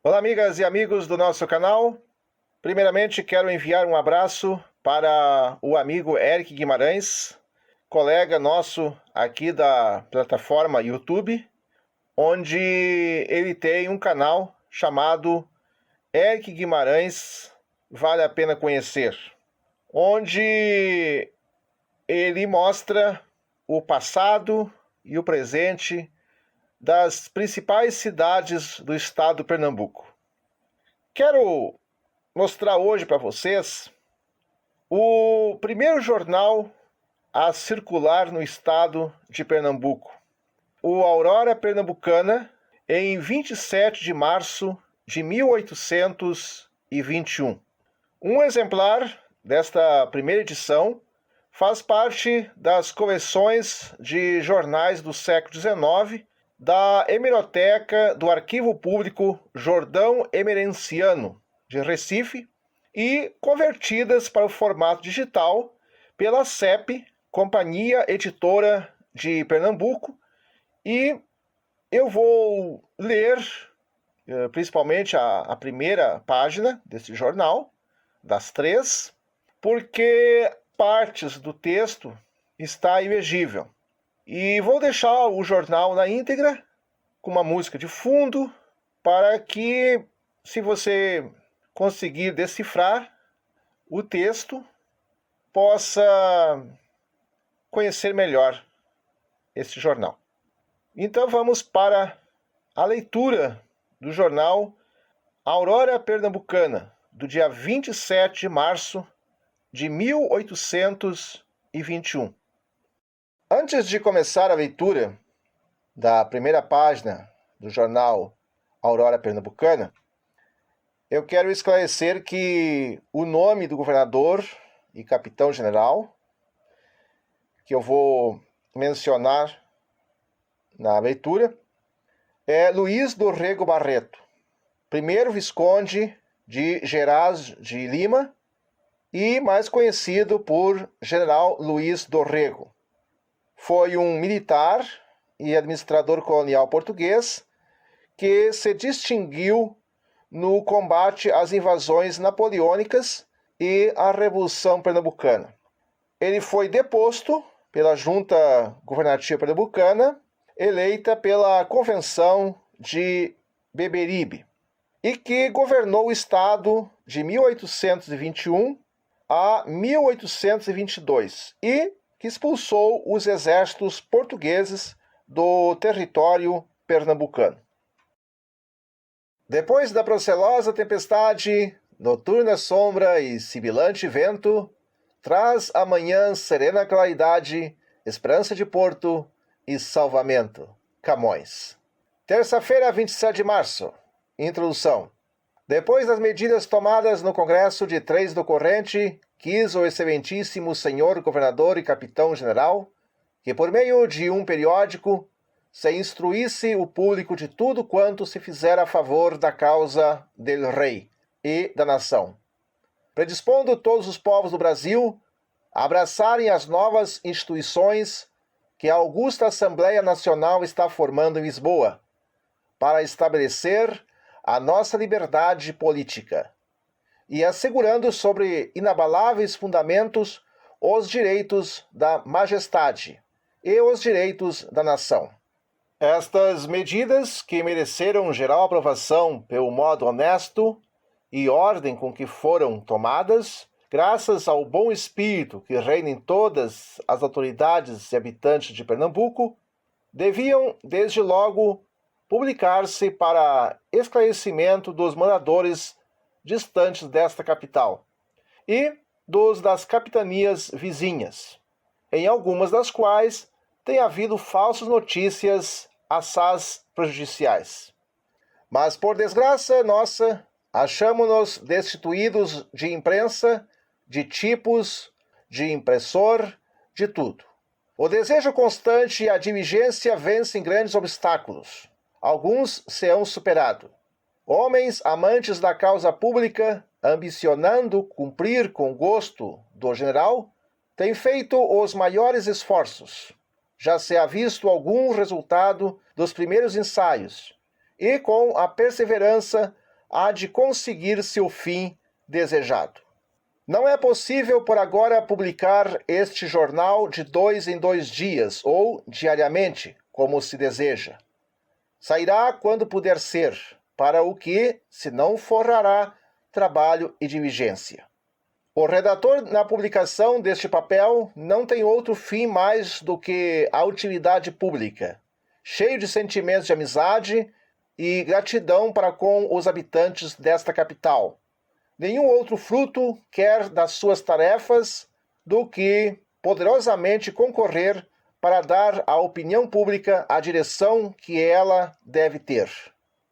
Olá, amigas e amigos do nosso canal. Primeiramente, quero enviar um abraço para o amigo Eric Guimarães, colega nosso aqui da plataforma YouTube, onde ele tem um canal chamado Eric Guimarães Vale a Pena Conhecer, onde ele mostra o passado e o presente das principais cidades do estado do Pernambuco. Quero mostrar hoje para vocês o primeiro jornal a circular no estado de Pernambuco, o Aurora Pernambucana, em 27 de março de 1821. Um exemplar desta primeira edição faz parte das coleções de jornais do século XIX da Hemeroteca do Arquivo Público Jordão Emerenciano, de Recife, e convertidas para o formato digital pela CEP, Companhia Editora de Pernambuco, e eu vou ler principalmente a primeira página desse jornal, das 3, porque partes do texto está ilegível. E vou deixar o jornal na íntegra, com uma música de fundo, para que, se você conseguir decifrar o texto, possa conhecer melhor esse jornal. Então vamos para a leitura do jornal Aurora Pernambucana, do dia 27 de março de 1821. Antes de começar a leitura da primeira página do jornal Aurora Pernambucana, eu quero esclarecer que o nome do governador e capitão-general, que eu vou mencionar na leitura, é Luís Dorrego Barreto, primeiro visconde de Gerais de Lima e mais conhecido por General Luís Dorrego. Foi um militar e administrador colonial português que se distinguiu no combate às invasões napoleônicas e à Revolução Pernambucana. Ele foi deposto pela Junta Governativa Pernambucana, eleita pela Convenção de Beberibe, e que governou o estado de 1821 a 1822 e que expulsou os exércitos portugueses do território pernambucano. Depois da procelosa tempestade, noturna sombra e sibilante vento, traz amanhã serena claridade, esperança de porto e salvamento. Camões. Terça-feira, 27 de março. Introdução. Depois das medidas tomadas no Congresso de 3 do corrente, quis o excelentíssimo senhor governador e capitão-general que, por meio de um periódico, se instruísse o público de tudo quanto se fizera a favor da causa del rei e da nação, predispondo todos os povos do Brasil a abraçarem as novas instituições que a augusta Assembleia Nacional está formando em Lisboa, para estabelecer a nossa liberdade política, e assegurando sobre inabaláveis fundamentos os direitos da majestade e os direitos da nação. Estas medidas, que mereceram geral aprovação pelo modo honesto e ordem com que foram tomadas, graças ao bom espírito que reina em todas as autoridades e habitantes de Pernambuco, deviam, desde logo, publicar-se para esclarecimento dos moradores distantes desta capital e dos das capitanias vizinhas, em algumas das quais tem havido falsas notícias assaz prejudiciais. Mas, por desgraça nossa, achamo-nos destituídos de imprensa, de tipos, de impressor, de tudo. O desejo constante e a diligência vencem grandes obstáculos. Alguns serão superados. Homens amantes da causa pública, ambicionando cumprir com o gosto do general, têm feito os maiores esforços. Já se ha visto algum resultado dos primeiros ensaios, e com a perseverança há de conseguir-se o fim desejado. Não é possível por agora publicar este jornal de 2 em 2 dias ou diariamente, como se deseja. Sairá quando puder ser, para o que, se não forrará trabalho e diligência. O redator, na publicação deste papel, não tem outro fim mais do que a utilidade pública, cheio de sentimentos de amizade e gratidão para com os habitantes desta capital. Nenhum outro fruto quer das suas tarefas do que poderosamente concorrer para dar à opinião pública a direção que ela deve ter.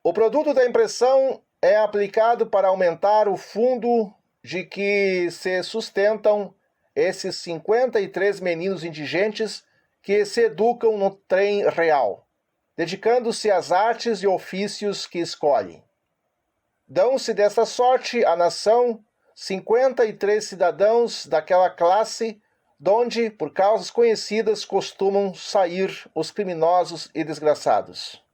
O produto da impressão é aplicado para aumentar o fundo de que se sustentam esses 53 meninos indigentes que se educam no trem real, dedicando-se às artes e ofícios que escolhem. Dão-se desta sorte à nação 53 cidadãos daquela classe donde, por causas conhecidas, costumam sair os criminosos e desgraçados.